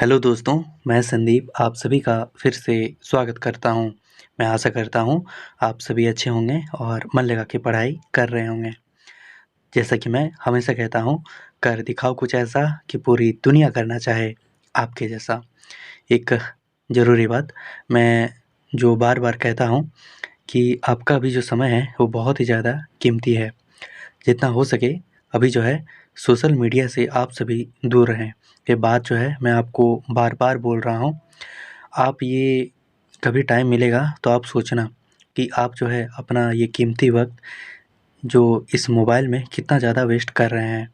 Hello दोस्तों, मैं संदीप आप सभी का फिर से स्वागत करता हूँ। मैं आशा करता हूँ आप सभी अच्छे होंगे और मन लगा के पढ़ाई कर रहे होंगे। जैसा कि मैं हमेशा कहता हूँ, कर दिखाओ कुछ ऐसा कि पूरी दुनिया करना चाहे आपके जैसा। एक ज़रूरी बात मैं जो बार-बार कहता हूँ कि आपका अभी जो समय है वो बहुत ही ज़्यादा कीमती है। जितना हो सके अभी जो है सोशल मीडिया से आप सभी दूर रहें। ये बात जो है मैं आपको बार-बार बोल रहा हूँ। आप ये कभी टाइम मिलेगा तो आप सोचना कि आप जो है अपना ये कीमती वक़्त जो इस मोबाइल में कितना ज़्यादा वेस्ट कर रहे हैं।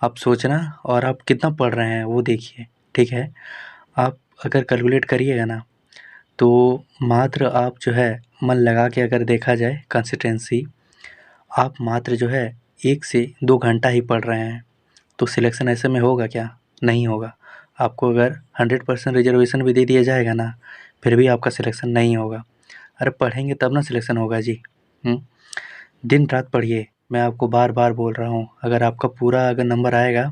आप सोचना और आप कितना पढ़ रहे हैं वो देखिए, ठीक है? आप अगर कैलकुलेट करिएगा ना तो मात्र आप जो है मन लगा के अगर देखा जाए कंसिस्टेंसी आप मात्र जो है 1 से 2 घंटा ही पढ़ रहे हैं। तो सिलेक्शन ऐसे में होगा क्या? नहीं होगा। आपको अगर 100% रिज़र्वेशन भी दे दिया जाएगा ना, फिर भी आपका सिलेक्शन नहीं होगा। अरे पढ़ेंगे तब ना सिलेक्शन होगा जी। दिन-रात पढ़िए, मैं आपको बार-बार बोल रहा हूँ, अगर आपका पूरा अगर नंबर आएगा,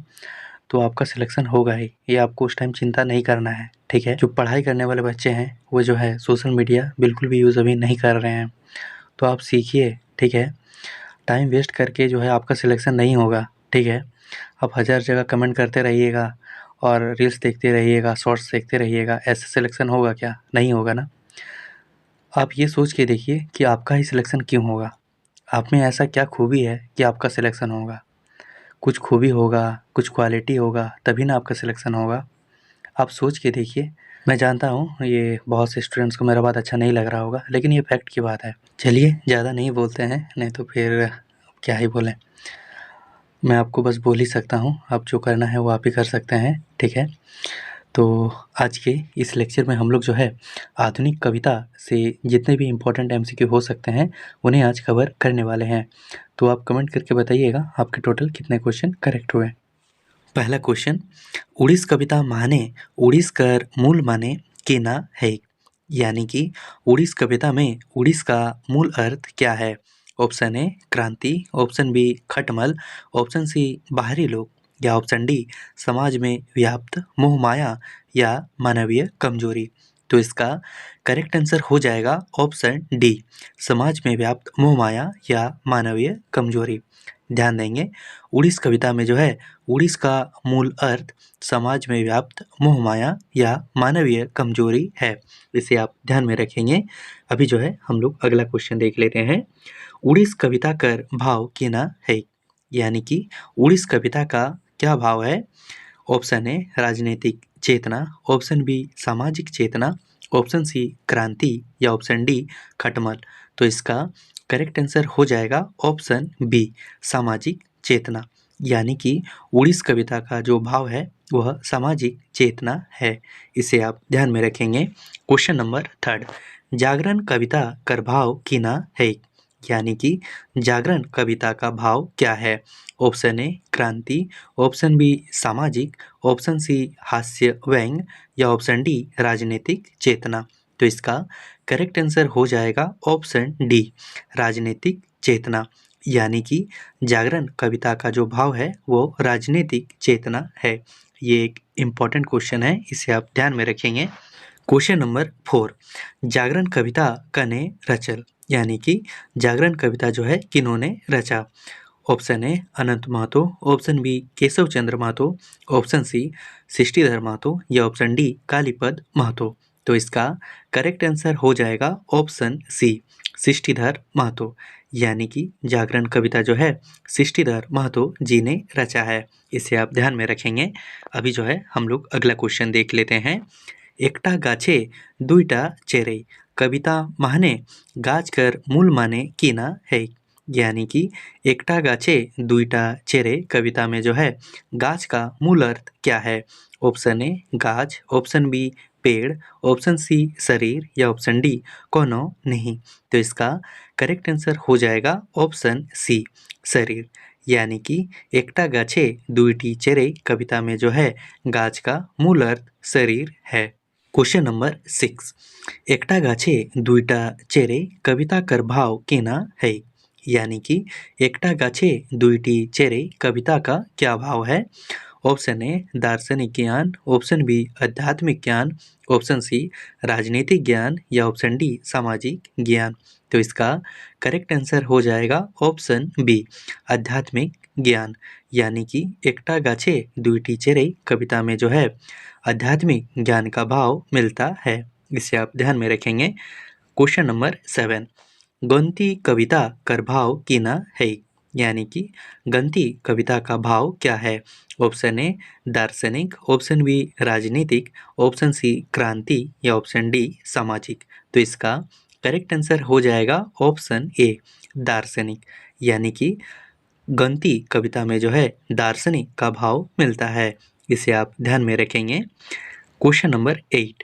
तो आपका सिलेक्शन होगा ही। ये आपको उस टाइम चिंता नहीं करना है, ठीक है? जो पढ़ाई करने वाले बच्चे हैं, वो जो है सोशल मीडिया बिल्कुल भी यूज़ अभी नहीं कर रहे हैं। तो आप सीखिए, ठीक है? टाइम वेस्ट करके जो है आपका सिलेक्शन नहीं होगा, ठीक है? आप हज़ार जगह कमेंट करते रहिएगा और रील्स देखते रहिएगा, शॉर्ट्स देखते रहिएगा, ऐसे सिलेक्शन होगा क्या? नहीं होगा ना। आप ये सोच के देखिए कि आपका ही सिलेक्शन क्यों होगा? आप में ऐसा क्या खूबी है कि आपका सिलेक्शन होगा? कुछ खूबी होगा, कुछ क्वालिटी होगा, तभी ना आपका सिलेक्शन होगा। आप सोच के देखिए। मैं जानता हूँ ये बहुत से स्टूडेंट्स को मेरा बात अच्छा नहीं लग रहा होगा, लेकिन ये फैक्ट की बात है। चलिए ज़्यादा नहीं बोलते हैं, नहीं तो फिर क्या ही बोलें। मैं आपको बस बोल ही सकता हूँ, अब जो करना है वो आप ही कर सकते हैं, ठीक है? तो आज के इस लेक्चर में हम लोग जो है आधुनिक कविता से जितने भी इम्पोर्टेंट एमसीक्यू हो सकते हैं, उन्हें आज कवर करने वाले हैं। तो आप कमेंट करके बताइएगा आपके टोटल कितने क्वेश्चन करेक्ट हुए। पहला क्वेश्चन, उड़ीस कविता माने उड़ीस कर मूल माने केना है? यानी कि उड़ीस कविता में उड़ीस का मूल अर्थ क्या है? ऑप्शन ए क्रांति, ऑप्शन बी खटमल, ऑप्शन सी बाहरी लोग या ऑप्शन डी समाज में व्याप्त मोह माया या मानवीय कमजोरी। तो इसका करेक्ट आंसर हो जाएगा ऑप्शन डी, समाज में व्याप्त मोह माया या मानवीय कमजोरी। ध्यान देंगे, उड़ीस कविता में जो है उड़ीस का मूल अर्थ समाज में व्याप्त मोह माया या मानवीय कमजोरी है। इसे आप ध्यान में रखेंगे। अभी जो है हम लोग अगला क्वेश्चन देख लेते हैं। उड़ीस कविता कर भाव केना है? यानी कि उड़ीस कविता का क्या भाव है? ऑप्शन ए राजनीतिक चेतना, ऑप्शन बी सामाजिक चेतना, ऑप्शन सी क्रांति या ऑप्शन डी खटमल। तो इसका करेक्ट आंसर हो जाएगा ऑप्शन बी सामाजिक चेतना। यानी कि उड़ीस कविता का जो भाव है वह सामाजिक चेतना है। इसे आप ध्यान में रखेंगे। क्वेश्चन नंबर 3, जागरण कविता कर भाव कीना है? यानी कि जागरण कविता का भाव क्या है? ऑप्शन ए क्रांति, ऑप्शन बी सामाजिक, ऑप्शन सी हास्य व्यंग या ऑप्शन डी राजनीतिक चेतना। तो इसका करेक्ट आंसर हो जाएगा ऑप्शन डी राजनीतिक चेतना। यानी कि जागरण कविता का जो भाव है वो राजनीतिक चेतना है। ये एक इम्पॉर्टेंट क्वेश्चन है, इसे आप ध्यान में रखेंगे। क्वेश्चन नंबर 4, जागरण कविता कने रचल? यानी कि जागरण कविता जो है किन्होंने रचा? Option A Anant Mahato, option B Keshav Chandra Mahato, option C Srishtidhar Mahato या ऑप्शन डी कालीपद महतो। तो इसका करेक्ट आंसर हो जाएगा ऑप्शन सी सृष्टिधर महतो। यानी कि जागरण कविता जो है सृष्टिधर महतो जी ने रचा है। इसे आप ध्यान में रखेंगे। अभी जो है हम लोग अगला क्वेश्चन देख लेते हैं। एकटा गाछे दुईटा चेरे कविता माने गाछ कर मूल माने कीना है? यानी कि एकटा गाछे दुईटा चेरे कविता में जो है गाछ का मूल अर्थ क्या है? ऑप्शन ए गाछ, ऑप्शन बी पेड़, ऑप्शन सी शरीर या ऑप्शन डी कोनो नहीं। तो इसका करेक्ट आंसर हो जाएगा ऑप्शन सी शरीर। यानी कि एकटा गाछे दुईटी चेरे कविता में जो है गाछ का मूल अर्थ शरीर है। क्वेश्चन नंबर 6, एकटा गाछे दुईटा चेरे कविता कर भाव केना है? यानी कि एकटा गाछे दुईटी चेरे कविता का क्या भाव है? ऑप्शन ए दार्शनिक ज्ञान, ऑप्शन बी आध्यात्मिक ज्ञान, ऑप्शन सी राजनीतिक ज्ञान या ऑप्शन डी सामाजिक ज्ञान। तो इसका करेक्ट आंसर हो जाएगा ऑप्शन बी आध्यात्मिक ज्ञान, यानी कि एकटा गाछे दुईटी चेरे कविता में जो है आध्यात्मिक ज्ञान का भाव मिलता है। इसे आप ध्यान में रखेंगे। क्वेश्चन नंबर 7, गंती कविता कर भाव कीना है, यानी कि गंती कविता का भाव क्या है। ऑप्शन ए दार्शनिक, ऑप्शन बी राजनीतिक, ऑप्शन सी क्रांति या ऑप्शन डी सामाजिक। तो इसका करेक्ट आंसर हो जाएगा ऑप्शन ए दार्शनिक, यानी कि गंती कविता में जो है दार्शनिक का भाव मिलता है। इसे आप ध्यान में रखेंगे। क्वेश्चन नंबर 8,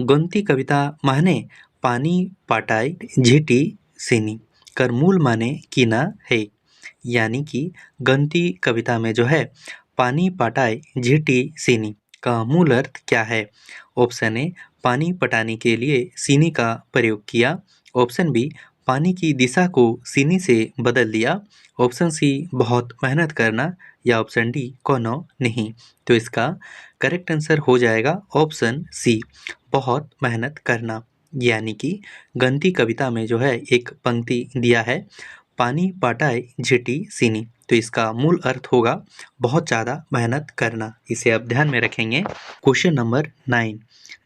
गंती कविता माने पानी पाटाई झीटी सीनी कर मूल माने कीना है, यानी कि गंती कविता में जो है पानी पाटाई झीटी सीनी का मूल अर्थ क्या है। ऑप्शन ए पानी पटाने के लिए सीनी का प्रयोग किया, ऑप्शन बी पानी की दिशा को सीनी से बदल दिया, ऑप्शन सी बहुत मेहनत करना या ऑप्शन डी कोनो नहीं। तो इसका करेक्ट आंसर हो जाएगा ऑप्शन सी बहुत मेहनत करना, यानी कि गंती कविता में जो है एक पंक्ति दिया है पानी पाटाई झीटी सीनी, तो इसका मूल अर्थ होगा बहुत ज़्यादा मेहनत करना। इसे आप ध्यान में रखेंगे। क्वेश्चन नंबर 9,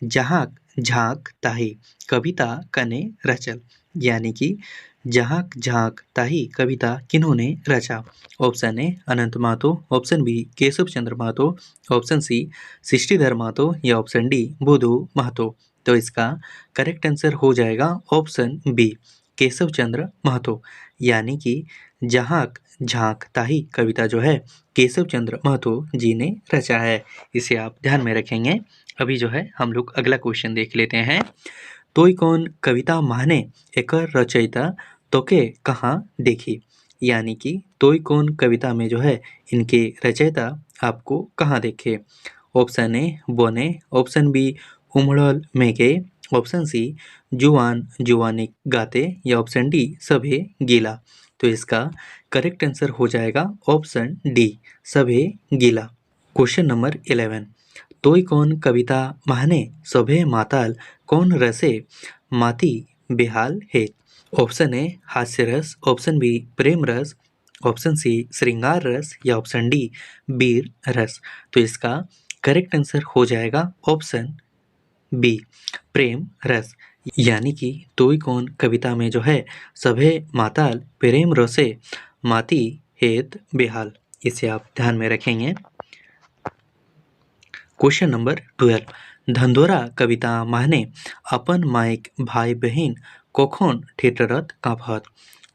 जहाँ झाँक ताही कविता कने रचल, यानी कि जहाँ झाँक ताही कविता किन्होंने रचा। Option A Anant Mahato, option B Keshav Chandra Mahato, option C Srishtidhar Mahato या ऑप्शन डी बुधु महतो। तो इसका करेक्ट आंसर हो जाएगा ऑप्शन बी केशव चंद्र महतो, यानी कि जहाँ झाँक ताही कविता जो है केशव चंद्र महतो जी ने रचा है। इसे आप ध्यान में रखेंगे। अभी जो है हम लोग अगला क्वेश्चन देख लेते हैं। तोय कौन कविता माने एकर रचयिता तोके कहाँ देखी, यानी कि तोय कौन कविता में जो है इनके रचयिता आपको कहाँ देखे। ऑप्शन ए बोने, ऑप्शन बी उमड़ल मेघे, ऑप्शन सी जुआन जुआनी गाते या ऑप्शन डी सभे गीला। तो इसका करेक्ट आंसर हो जाएगा ऑप्शन डी सभे गीला। क्वेश्चन नंबर 11, तोय कौन कविता माने सभे माताल कौन रसे माती बेहाल है। ऑप्शन ए हास्य रस, ऑप्शन बी प्रेम रस, ऑप्शन सी श्रृंगार रस या ऑप्शन डी वीर रस। तो इसका करेक्ट आंसर हो जाएगा ऑप्शन बी प्रेम रस, यानी कि तोय कौन कविता में जो है सभे माताल प्रेम रसे माती हेत बेहाल। इसे आप ध्यान में रखेंगे। क्वेश्चन नंबर 12, धंधोरा कविता माने अपन मायक भाई बहन कोखोन ठेठरत काफत।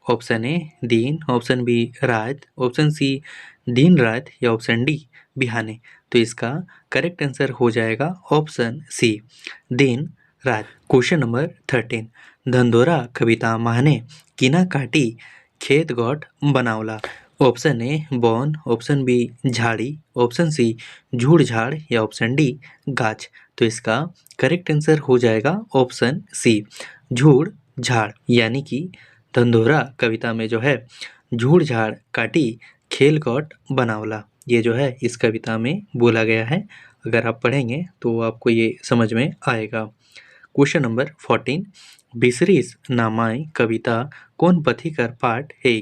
ऑप्शन ए दिन, ऑप्शन बी रात, ऑप्शन सी दिन रात या ऑप्शन डी बिहाने। तो इसका करेक्ट आंसर हो जाएगा ऑप्शन सी दिन रात। क्वेश्चन नंबर 13, धंधोरा कविता माने किना काटी खेत गोट बनावला। ऑप्शन ए बन, ऑप्शन बी झाड़ी, ऑप्शन सी झूड़ झाड़ या ऑप्शन डी गाछ। तो इसका करेक्ट आंसर हो जाएगा ऑप्शन सी झूड़ झाड़, यानी कि धंधोरा कविता में जो है झूड़ झाड़ काटी खेल गोट बनावला, ये जो है इस कविता में बोला गया है। अगर आप पढ़ेंगे तो आपको ये समझ में आएगा। क्वेश्चन नंबर 14, बिसरीस नामाय कविता कौन पथिकर पाठ है,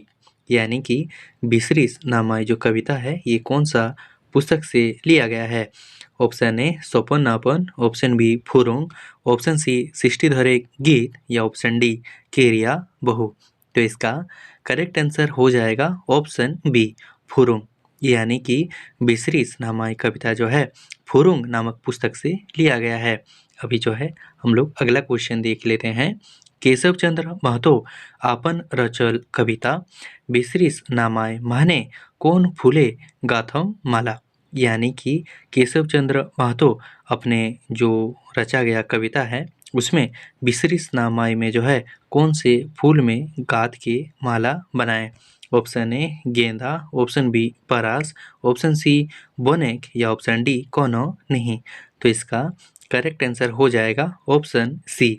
यानी कि बिसरीस नामाय जो कविता है ये कौन सा पुस्तक से लिया गया है। ऑप्शन ए सोपन नापन, ऑप्शन बी फुरुंग, ऑप्शन सी सृष्टिधरे गीत या ऑप्शन डी केरिया बहु। तो इसका करेक्ट आंसर हो जाएगा ऑप्शन बी फुरुंग, यानी कि बिसरीस नामाय कविता जो है फुरुंग नामक पुस्तक से लिया गया है। अभी जो है हम लोग अगला क्वेश्चन देख लेते हैं। केशव चंद्र महतो आपन रचल कविता बिसरीस नामाय माने कौन फूले गाथम माला, यानी कि केशव चंद्र महतो अपने जो रचा गया कविता है उसमें बिसरीस नामाय में जो है कौन से फूल में गाथ के माला बनाए। ऑप्शन ए गेंदा, ऑप्शन बी परास, ऑप्शन सी बोनेक या ऑप्शन डी कोनो नहीं। तो इसका करेक्ट आंसर हो जाएगा ऑप्शन सी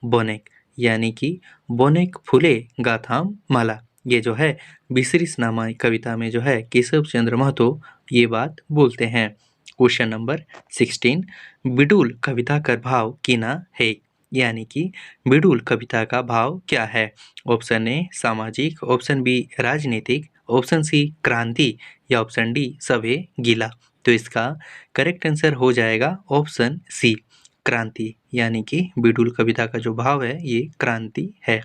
बोनेक, यानी कि बोनेक फूले गाथाम माला। ये जो है बिसरीस नामाय कविता में जो है केशव चंद्र महतो ये बात बोलते हैं। क्वेश्चन नंबर 16, बिडुल कविता का भाव किना है, यानी कि बिडुल कविता का भाव क्या है। ऑप्शन ए सामाजिक, ऑप्शन बी राजनीतिक, ऑप्शन सी क्रांति या ऑप्शन डी सभे गीला। तो इसका करेक्ट आंसर हो जाएगा ऑप्शन सी क्रांति, यानी कि बिडुल कविता का जो भाव है ये क्रांति है।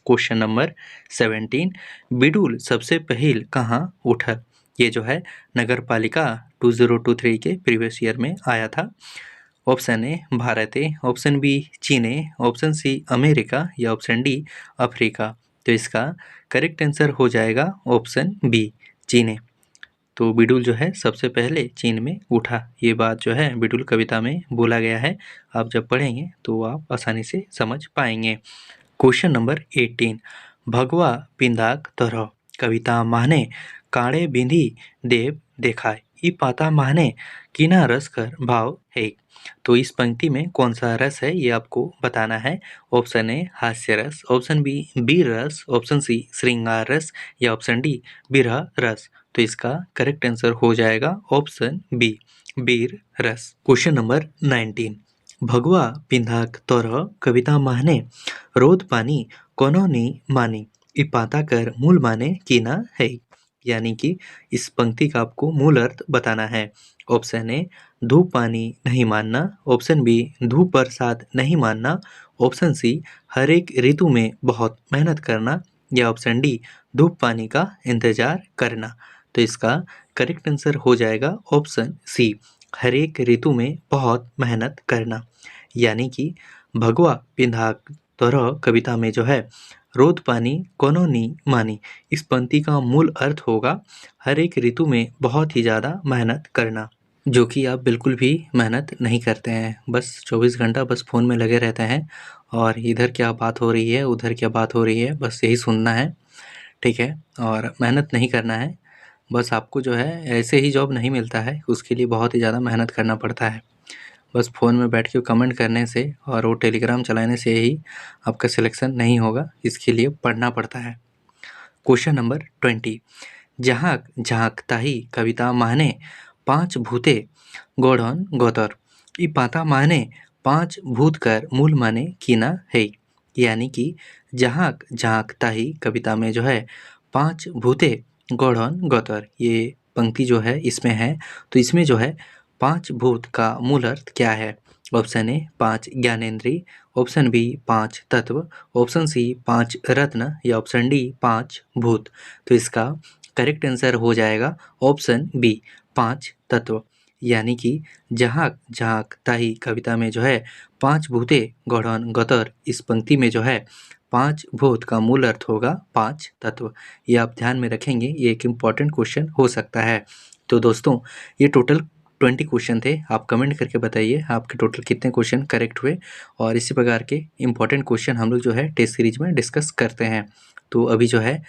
क्वेश्चन नंबर 17, बिडुल सबसे पहल कहाँ उठा। ये जो है नगर पालिका 2023 के प्रीवियस ईयर में आया था। ऑप्शन ए भारत है, ऑप्शन बी चीन है, ऑप्शन सी अमेरिका या ऑप्शन डी अफ्रीका। तो इसका करेक्ट आंसर हो जाएगा ऑप्शन बी चीन है। तो बिडुल जो है सबसे पहले चीन में उठा, ये बात जो है बिडुल कविता में बोला गया है। आप जब पढ़ेंगे तो आप आसानी से समझ पाएंगे। क्वेश्चन नंबर 18, भगवा पिंदाक तरह कविता माने काड़े बिंदी देव देखाय ई पाता माने किना रस कर भाव है। तो इस पंक्ति में कौन सा रस है ये आपको बताना है। ऑप्शन ए हास्य रस, ऑप्शन बी वीर रस, ऑप्शन सी श्रृंगार रस या ऑप्शन डी विरह रस। तो इसका करेक्ट आंसर हो जाएगा ऑप्शन बी वीर रस। क्वेश्चन नंबर 19, भगवा पिंधाक तरह कविता माने रोद पानी कोनो नी मानी ई पाता कर मूल माने कीना है, यानी कि इस पंक्ति का आपको मूल अर्थ बताना है। ऑप्शन ए धूप पानी नहीं मानना, ऑप्शन बी धूप बरसात नहीं मानना, ऑप्शन सी हर एक ऋतु में बहुत मेहनत करना या ऑप्शन डी धूप पानी का इंतजार करना। तो इसका करेक्ट आंसर हो जाएगा ऑप्शन सी हर एक ऋतु में बहुत मेहनत करना, यानी कि भगवा पिंधाक तरह कविता में जो है रोद पानी कोनो नी मानी, इस पंक्ति का मूल अर्थ होगा हर एक ऋतु में बहुत ही ज़्यादा मेहनत करना, जो कि आप बिल्कुल भी मेहनत नहीं करते हैं, बस 24 घंटा बस फ़ोन में लगे रहते हैं और इधर क्या बात हो रही है उधर क्या बात हो रही है बस यही सुनना है, ठीक है। और मेहनत नहीं करना है, बस आपको जो है ऐसे ही जॉब नहीं मिलता है, उसके लिए बहुत ही ज़्यादा मेहनत करना पड़ता है। बस फ़ोन में बैठ के कमेंट करने से और वो टेलीग्राम चलाने से ही आपका सिलेक्शन नहीं होगा, इसके लिए पढ़ना पड़ता है। क्वेश्चन नंबर 20, झाँक झाँक ताही कविता माने पाँच भूते गोढ़न गोतर ई पाता माने पाँच भूत कर मूल माने कीना है, यानी कि झाँक झाँक ताही कविता में जो है पाँच भूते गोढ़न गोतर ये पंक्ति जो है इसमें है, तो इसमें जो है पाँच भूत का मूल अर्थ क्या है। ऑप्शन ए पाँच ज्ञानेंद्री, ऑप्शन बी पाँच तत्व, ऑप्शन सी पाँच रत्न या ऑप्शन डी पाँच भूत। तो इसका करेक्ट आंसर हो जाएगा ऑप्शन बी पाँच तत्व, यानी कि झाँक झाँक ताही कविता में जो है पाँच भूते गढ़न गतर, इस पंक्ति में जो है पाँच भूत का मूल अर्थ होगा पाँच तत्व। ये आप ध्यान में रखेंगे, ये एक इम्पॉर्टेंट क्वेश्चन हो सकता है। तो दोस्तों ये टोटल 20 क्वेश्चन थे, आप कमेंट करके बताइए आपके टोटल कितने क्वेश्चन करेक्ट हुए, और इसी प्रकार के इम्पॉर्टेंट क्वेश्चन हम लोग जो है टेस्ट सीरीज में डिस्कस करते हैं। तो अभी जो है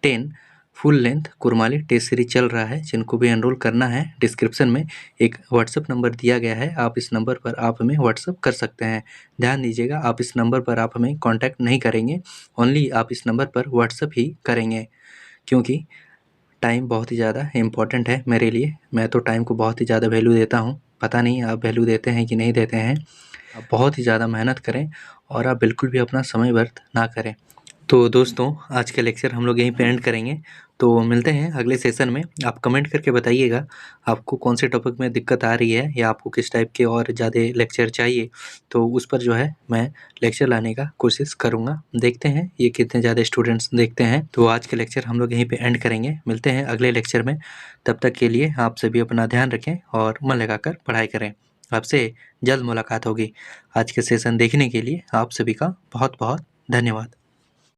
10 full length Kurmali test series चल रहा है, जिनको भी एनरोल करना है डिस्क्रिप्शन में एक व्हाट्सअप नंबर दिया गया है, आप इस नंबर पर आप हमें व्हाट्सअप कर सकते हैं। ध्यान दीजिएगा आप इस नंबर पर आप हमें कॉन्टैक्ट नहीं करेंगे, ओनली आप इस नंबर पर व्हाट्सअप ही करेंगे, क्योंकि टाइम बहुत ही ज़्यादा इम्पॉर्टेंट है मेरे लिए। मैं तो टाइम को बहुत ही ज़्यादा वैल्यू देता हूँ, पता नहीं आप वैल्यू देते हैं कि नहीं देते हैं। आप बहुत ही ज़्यादा मेहनत करें और आप बिल्कुल भी अपना समय व्यर्थ ना करें। तो दोस्तों आज का लेक्चर हम लोग यहीं पे एंड करेंगे, तो मिलते हैं अगले सेशन में। आप कमेंट करके बताइएगा आपको कौन से टॉपिक में दिक्कत आ रही है या आपको किस टाइप के और ज़्यादा लेक्चर चाहिए, तो उस पर जो है मैं लेक्चर लाने का कोशिश करूँगा। देखते हैं ये कितने ज़्यादा स्टूडेंट्स देखते हैं। तो आज के लेक्चर हम लोग यहीं पे एंड करेंगे, मिलते हैं अगले लेक्चर में। तब तक के लिए आप सभी अपना ध्यान रखें और मन लगाकर पढ़ाई करें। आपसे जल्द मुलाकात होगी। आज के सेशन देखने के लिए आप सभी का बहुत बहुत धन्यवाद।